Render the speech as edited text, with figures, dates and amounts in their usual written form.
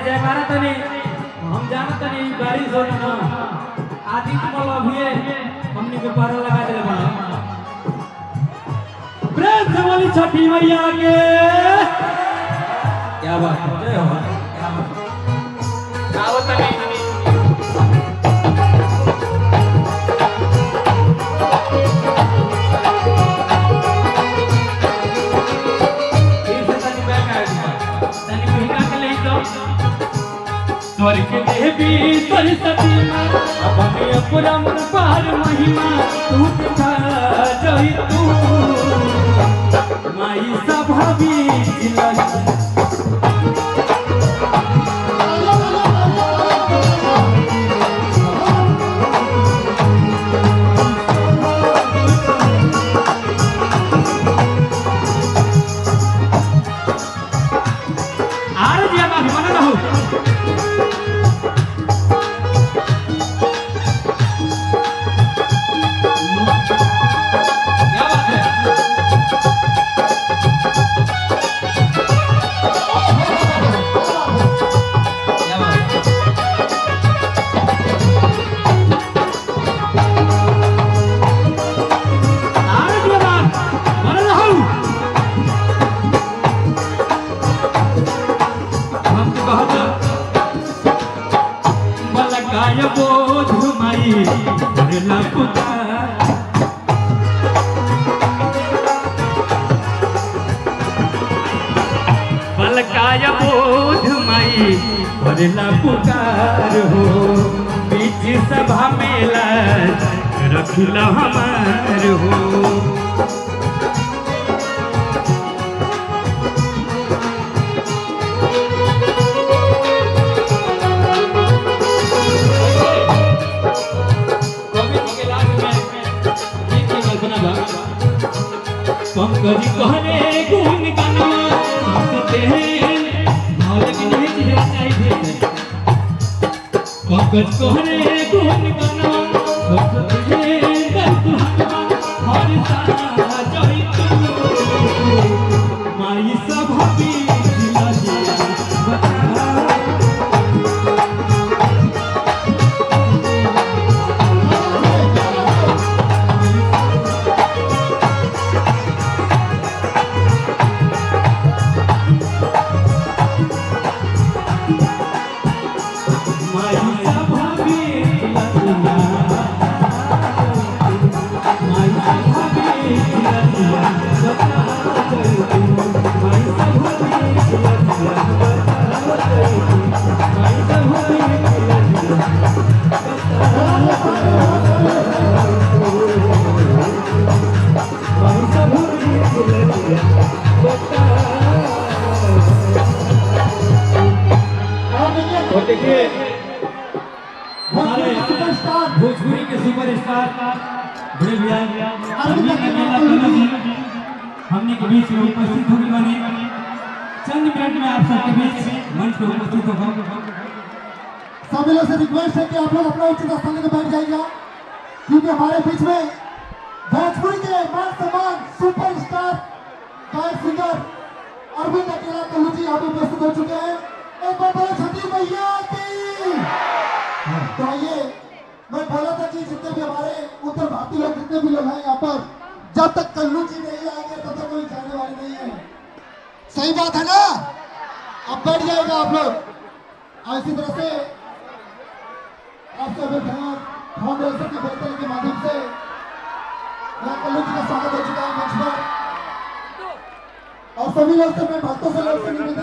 पर जयकारा तनी हम जाना तनी गाड़ी से ना आदि कमल अभी हमनी के पारा लगा दे बना प्रेम से बोली छठी मैया के क्या बात है जय हो क्या बात गाओ तनी स्वर्ग देवी सरस्वती माँ अपने पुरम पार महिमा तू दिखा जई तू माई सभावी बोध माई पलकाय बोध माई भरला पुकार हो बीच सभा में रखला हमार हो पंकज कहने गुण गाना सुनते हैं भाव की नहीं चीजें चाहिए पंकज कहने गुण गाना सुनते हैं हर सारा जय तू माई सभावी देखिए हमारे भोजपुरी के सुपरस्टार बड़े भैया हमने के बीच में उपस्थित होने वाली चंद मिनट में आप सबके बीच मंच पर उपस्थित होगा। सभी लोग से रिक्वेस्ट है कि आप लोग अपना उचित स्थान लेकर बैठ जाइएगा क्योंकि हमारे बीच में भोजपुरी के मान सम्मान सुपरस्टार गायक सिंगर अरविंद अकेला कल्लू जी यहाँ पे उपस्थित हो चुके हैं। एक बार बोलो छठी मैया की। तो आइए मैं बोला था कि जितने भी हमारे उत्तर भारतीय लोग जितने भी लोग हैं यहाँ पर जब तक कल्लू जी नहीं आएंगे तब तक कोई जाने वाले नहीं है। सही बात है ना? अब बैठ जाएगा आप लोग। इसी तरह से आप सभी फाउंडेशन के बेहतर के माध्यम से कल्लू जी का स्वागत हो चुका है मंच पर और सभी लोग से मैं भक्तों से लोग से निवेदन